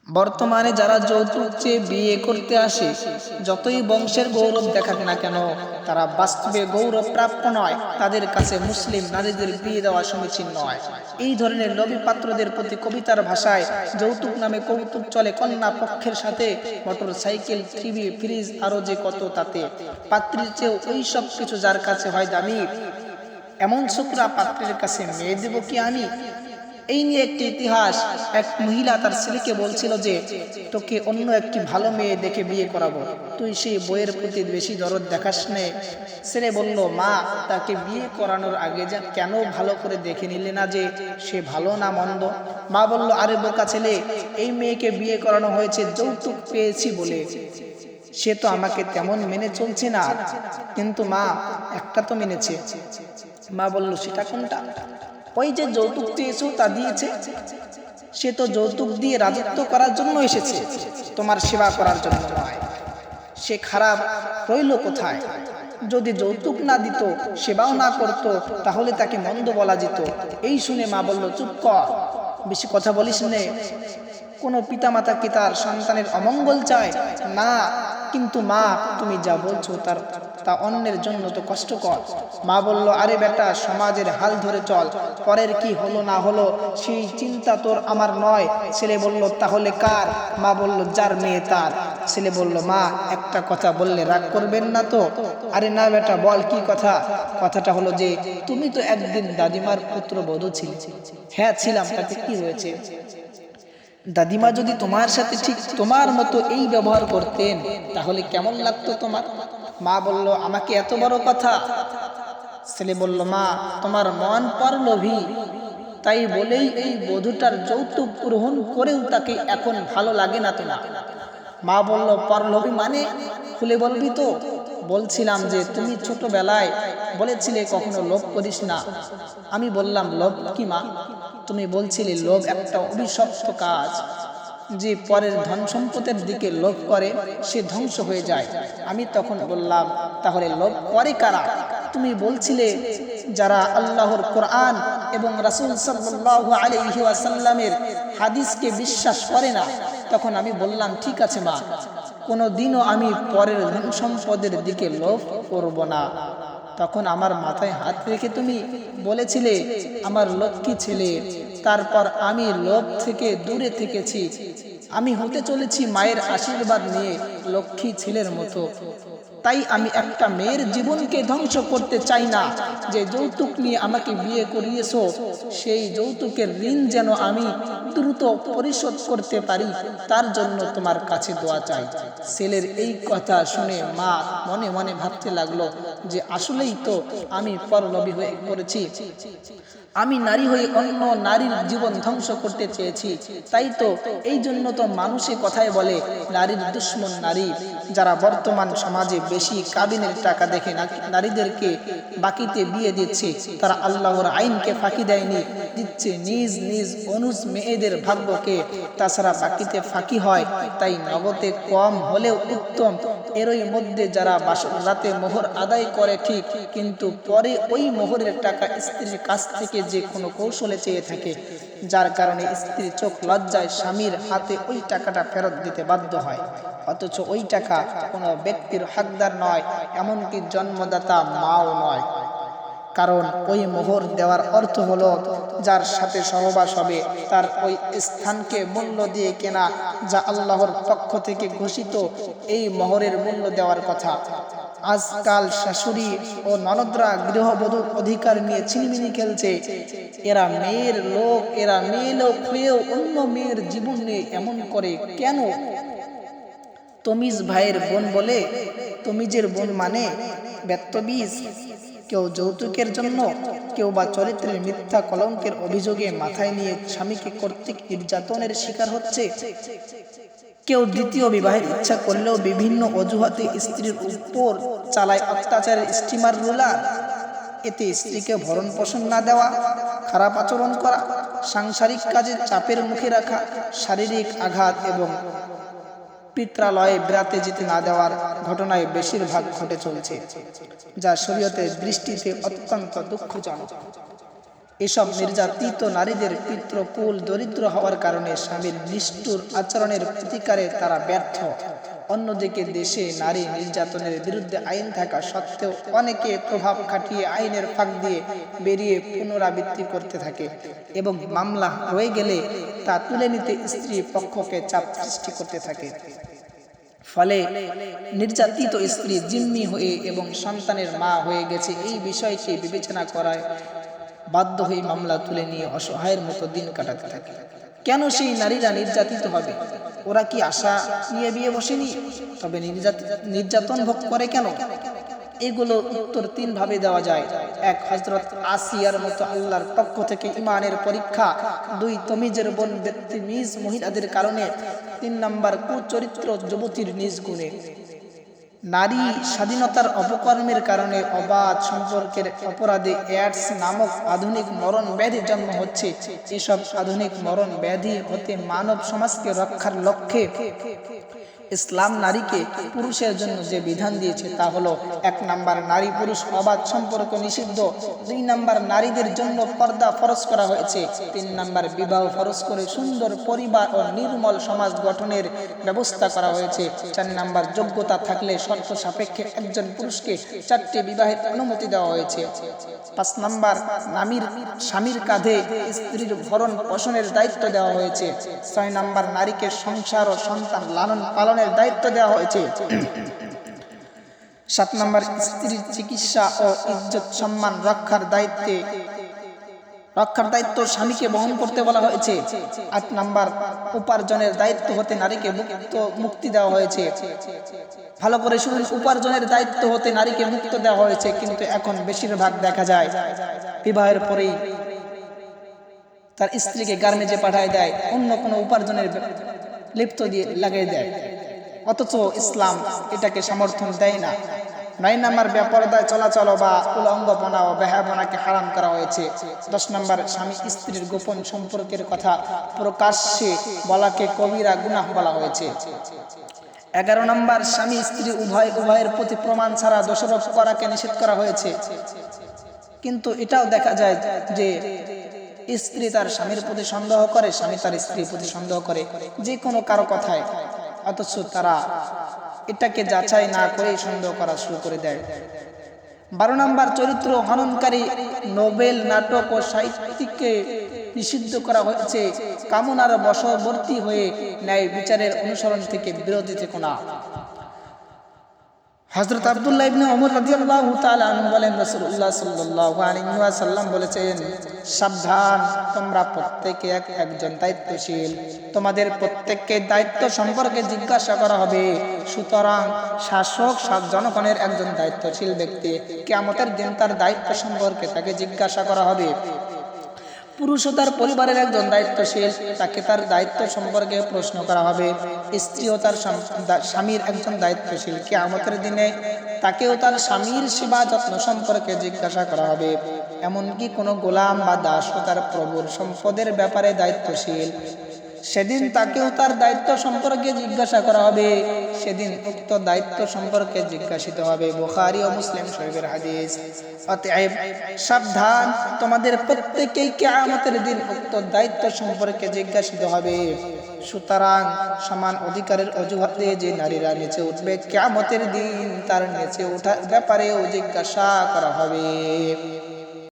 বর্তমানে যারা যৌতুক চেয়ে বিয়ে করতে আসে, যতই বংশের গৌরব দেখাক না কেন, তারা বাস্তবে গৌরব প্রাপ্য নয়। তাদের কাছে মুসলিম নারীদের বিয়ে দেওয়া সমীচীন নয়। এই ধরনের নবী পাত্রদের প্রতি কবিতার ভাষায় যৌতুক নামে কৌতুক চলে কন্যা পক্ষের সাথে। মোটর সাইকেল, টিভি, ফ্রিজ, আরো যে কত তাতে। পাত্রীর চেয়েও ওই সব কিছু যার কাছে হয় দামি, এমন ছোকরা পাত্রের কাছে মেয়ে দেব কি আমি? এই নিয়ে একটি ইতিহাস। এক মহিলা তার ছেলেকে বলছিল যে, তোকে অন্য একটি ভালো মেয়ে দেখে বিয়ে করাবো, তুই সেই বইয়ের প্রতি বেশি দরদ দেখাস নে। ছেলে বলল, মা, তাকে বিয়ে করানোর আগে যা কেন ভালো করে দেখে নিলে না যে সে ভালো না মন্দ? মা বলল, আরে বোকা ছেলে, এই মেয়েকে বিয়ে করানো হয়েছে যৌতুক পেয়েছি বলে, সে তো আমাকে তেমন মেনে চলছে না। কিন্তু মা, একটা তো মেনেছে। মা বলল, সেটা কোনটা? ওই যে যৌতুক চেয়েছো তা দিয়েছে। সে তো যৌতুক দিয়ে রাজত্ব করার জন্য এসেছে, তোমার সেবা করার জন্য নয়। সে খারাপ রইল কোথায়? যদি যৌতুক না দিত, সেবাও না করত, তাহলে তাকে মন্দ বলা যেত। এই শুনে মা বলল, চুপ কর, বেশি কথা বলিস নে। কোনো পিতামাতা কি তার সন্তানের অমঙ্গল চায় না? কিন্তু মা, তুমি যা বলছো তা অন্যের জন্য তো কষ্টকর। মা বলল, আরে বেটা, সমাজের হাল ধরে চল, পরের কি হলো না হলো সেই চিন্তা তোর আমার নয়। ছেলে বলল, তাহলে কার? মা বলল, যার মেয়ে তার। ছেলে বলল, মা, একটা কথা বললে রাগ করবেন না তো? আরে না বেটা, বল, কি কথা? কথাটা হলো যে, তুমি তো একদিন দাদিমার পুত্রবধূ ছিলে। হ্যাঁ ছিলাম, তাতে কি হয়েছে? দাদিমা যদি তোমার সাথে ঠিক তোমার মতো এই ব্যবহার করতেন, তাহলে কেমন লাগতো তোমার? মা বলল, আমাকে এত বড় কথা? ছেলে বলল, মা, তোমার মন পরলোভী, তাই বলেই এই বধূটার যৌতুক গ্রহণ করেও তাকে এখন ভালো লাগে না তোমার? মা বলল, পরলোভী মানে? খুলে বলবি তো? বলছিলাম যে, তুমি ছোটবেলায় বলেছিলে কখনো লোভ করিস না। আমি বললাম, লোভ কি মা? তুমি বলছিলে লোভ একটা অভিশপ্ত কাজ, যে পরের ধন সম্পদের দিকে লোভ করে সে ধ্বংস হয়ে যায়। আমি তখন বললাম, তাহলে লোভ করে কারা? তুমি বলছিলে যারা আল্লাহর কোরআন এবং রাসূল সাল্লাল্লাহু আলাইহি ওয়াসাল্লামের হাদিসকে বিশ্বাস করে না। তখন আমি বললাম, ঠিক আছে মা, কোনোদিনও আমি পরের ধন সম্পদের দিকে লোভ করব না। তখন আমার মাথায় হাত রেখে তুমি বলেছিলে, আমার লক্ষ্মী ছেলে। তারপর আমি লোভ থেকে দূরে থেকেছি। আমি হতে চলেছি মায়ের আশীর্বাদ নিয়ে লক্ষ্মী ছেলের মতো। তাই আমি একটা মেয়ের জীবনকে ধ্বংস করতে চাই না। যে যৌতুক নিয়ে আমাকে বিয়ে করিয়েছো, সেই যৌতুকের ঋণ যেন আমি দ্রুত পরিশোধ করতে পারি, তার জন্য তোমার কাছে দোয়া চাই। ছেলের এই কথা শুনে মা মনে মনে ভাবতে লাগলো যে, আসলেই তো আমি পরলোভী হয়ে পড়েছি। আমি নারী হয়ে অন্য নারীর জীবন ধ্বংস করতে চেয়েছি। তাই তো এই জন্য তো মানুষে কথায় বলে, নারীর দুশ্মন নারী। যারা বর্তমান সমাজে বেশি কাবিনের টাকা দেখে নারীদেরকে বাকিতে বিয়ে দিচ্ছে, তারা আল্লাহর আইনকে ফাঁকি দেয়নি, দিচ্ছে নিজ নিজ অনুজ মেয়েদের ভাগ্যকে। তাছাড়া বাকিতে ফাঁকি হয়, তাই নগদে কম হলেও উত্তম। এরই মধ্যে যারা রাতে মোহর আদায় করে ঠিক, কিন্তু পরে ওই মোহরের টাকা স্ত্রীর কাছ থেকে যে কোনো কৌশলে চেয়ে থাকে, যার কারণে স্ত্রী চোখ লজ্জায় স্বামীর হাতে ওই টাকাটা ফেরত দিতে বাধ্য হয়। অথচ ওই টাকা কোনো ব্যক্তির হকদার নয়, এমনকি জন্মদাতা মাও নয়। কারণ ওই মোহর দেওয়ার অর্থ হলো, যার সাথে সহবাস হবে তার ওই স্থানকে মূল্য দিয়ে কেনা, যা আল্লাহর পক্ষ থেকে ঘোষিত। এই মোহরের মূল্য দেওয়ার কথা। আজকাল শাশুড়ি ও ননদরা গৃহবধূর অধিকার নিয়ে ছিনিমিনি খেলছে। এরা মেয়ের লোক, এরা মেয়ে লোক হয়েও অন্য মেয়ের জীবন নিয়ে এমন করে কেন? তমিজ ভাইয়ের বোন বলে তমিজের বোন মানে বেত্তবীজ। কেউ যৌতুকের জন্য, কেউ বা চরিত্রের মিথ্যা কলঙ্কের অভিযোগে মাথায় নিয়ে স্বামীকে কর্তৃক নির্যাতনের শিকার হচ্ছে। কেউ দ্বিতীয় বিবাহের ইচ্ছা করলেও বিভিন্ন অজুহাতে স্ত্রীর উপর চালায় অত্যাচারের স্টিমার রুলার। এতে স্ত্রীকে ভরণ পোষণ না দেওয়া, খারাপ আচরণ করা, সাংসারিক কাজে চাপের মুখে রাখা, শারীরিক আঘাত এবং পিত্রালয়ে বেড়াতে যেতে না দেওয়ার ঘটনায় বেশিরভাগ ঘটে চলছে, যা শরীয়তের দৃষ্টিতে অত্যন্ত দুঃখজনক। এসব নির্যাতিত নারীদের পিতৃকুল দরিদ্র হওয়ার কারণে স্বামীর নিষ্ঠুর আচরণের প্রতিকারে তারা ব্যর্থ। অন্যদিকে দেশে নারী নির্যাতনের বিরুদ্ধে আইন থাকা সত্ত্বেও অনেকে প্রভাব খাটিয়ে আইনের ফাঁক দিয়ে বেরিয়ে পুনরাবৃত্তি করতে থাকে এবং মামলা হয়ে গেলে তা তুলে নিতে স্ত্রী পক্ষকে চাপ সৃষ্টি করতে থাকে। ফলে নির্যাতিত স্ত্রী জিম্মি হয়ে এবং সন্তানের মা হয়ে গেছে এই বিষয়টি বিবেচনা করায় বাধ্য হয়ে মামলা তুলে নিয়ে অসহায়ের মতো দিন কাটাতে থাকে। কেন সেই নারীরা নির্যাতিত হবে? ওরা কি আশা নিয়ে বিয়ে বসেনি? তবে নির্যাতন ভোগ করে কেন? এগুলো উত্তর তিন ভাবে দেওয়া যায়। এক, হযরত আসিয়ার মতো আল্লাহর পক্ষ থেকে ঈমানের পরীক্ষা। দুই, তমিজের বোন বেত্তিমিজ মহিলাদের কারণে। তিন নাম্বার, কুচরিত্র যুবতীর নিজ গুণে। নারী স্বাধীনতার অপকর্মের কারণে অবাধ সম্পর্কের অপরাধে এডস নামক আধুনিক মরণ ব্যাধি জন্ম হচ্ছে। এসব আধুনিক মরণ ব্যাধি হতে মানব সমাজকে রক্ষার লক্ষ্যে ইসলাম নারীকে পুরুষের জন্য যে বিধান দিয়েছে তা হলো: 1 নাম্বার, নারী পুরুষ অবাধ সম্পর্ক নিষিদ্ধ। 2 নাম্বার, নারীদের জন্য পর্দা ফরজ করা হয়েছে। 3 নাম্বার, বিবাহ ফরজ করে সুন্দর পরিবার ও নির্মল সমাজ গঠনের ব্যবস্থা করা হয়েছে। 4 নাম্বার, যোগ্যতা থাকলে শর্ত সাপেক্ষে একজন পুরুষকে 4টি বিবাহের অনুমতি দেওয়া হয়েছে। 5 নাম্বার, স্বামীর কাঁধে স্ত্রীর ভরণ পোষণের দায়িত্ব দেওয়া হয়েছে। 6 নাম্বার, নারীকে সংসার ও সন্তান লালন পালনের দায়িত্ব দেওয়া হয়েছে। 7 নাম্বার, স্ত্রীর চিকিৎসা ও ইজ্জত সম্মান রক্ষার দায়িত্ব স্বামীকে বহন করতে বলা হয়েছে। 8 নাম্বার, উপার্জনের দায়িত্ব হতে নারীকে মুক্তি দেওয়া হয়েছে। ভালো করে শুনুন, উপার্জনের দায়িত্ব হতে নারীকে মুক্ত দেওয়া হয়েছে। কিন্তু এখন বেশিরভাগ দেখা যায় বিবাহের পরেই তার স্ত্রীকে গার্মেন্টে পাঠায় দেয়, অন্য কোনো উপার্জনের লিপ্ত দিয়ে লাগিয়ে দেয়, অথচ ইসলাম এটাকে সমর্থন দেয় না। 9 নাম্বার, বেপরদায় চলাচল বা উলঙ্গপনা ও বেহায়াপনাকে হারাম করা হয়েছে। 10 নাম্বার, স্বামী স্ত্রীর গোপন সম্পর্কের কথা প্রকাশ্যে বলাকে কবিরা গুনাহ বলা হয়েছে। 11 নাম্বার, স্বামী স্ত্রী উভয়ের প্রতি প্রমাণ ছাড়া দোষারোপ করাকে নিষেধ করা হয়েছে। কিন্তু এটাও দেখা যায় যে স্ত্রী তার স্বামীর প্রতি সন্দেহ করে, স্বামী তার স্ত্রীর প্রতি সন্দেহ করে, যে কোনো কারো কথায়, অথচ তারা এটাকে যাচাই না করেই সন্দেহ করা শুরু করে দেয়। 12 নাম্বার, চরিত্র হননকারী নোবেল নাটক ও সাহিত্যকে নিষিদ্ধ করা হয়েছে। কামনার বশবর্তী হয়ে ন্যায় বিচারের অনুসরণ থেকে বিরতি থেকো না। হযরত আব্দুল্লাহ ইবনে ওমর রাদিয়াল্লাহু তাআলা আনহু বলেন, রাসূলুল্লাহ সাল্লাল্লাহু আলাইহি ওয়াসাল্লাম বলেছেন, সাবধান, তোমরা প্রত্যেকে একজন দায়িত্বশীল, তোমাদের প্রত্যেককে দায়িত্ব সম্পর্কে জিজ্ঞাসা করা হবে। সুতরাং শাসক জনগণের একজন দায়িত্বশীল ব্যক্তি, কিয়ামতের দিন তার দায়িত্ব সম্পর্কে তাকে জিজ্ঞাসা করা হবে। পুরুষও তার পরিবারের একজন দায়িত্বশীল, তাকে তার দায়িত্ব সম্পর্কে প্রশ্ন করা হবে। স্ত্রীও তার স্বামীর একজন দায়িত্বশীল, কিয়ামতের দিনে তাকেও তার স্বামীর সেবা যত্ন সম্পর্কে জিজ্ঞাসা করা হবে। এমনকি কোনো গোলাম বা দাসও তার প্রভুর সম্পদের ব্যাপারে দায়িত্বশীল, সেদিন তাকেও তার দায়িত্ব সম্পর্কে জিজ্ঞাসা করা হবে। সেদিন উক্ত দায়িত্ব সম্পর্কে জিজ্ঞাসিত হবে। বুখারী ও মুসলিম শরীফের হাদিস। অতএব সাবধান, তোমাদের প্রত্যেকেই কিয়ামতের দিন উক্ত দায়িত্ব সম্পর্কে জিজ্ঞাসিত হবে। সুতরাং সমান অধিকারের অজুহাতে যে নারীরা নিচে উঠবে, কিয়ামতের দিন তার নিচে ওঠার ব্যাপারেও জিজ্ঞাসা করা হবে।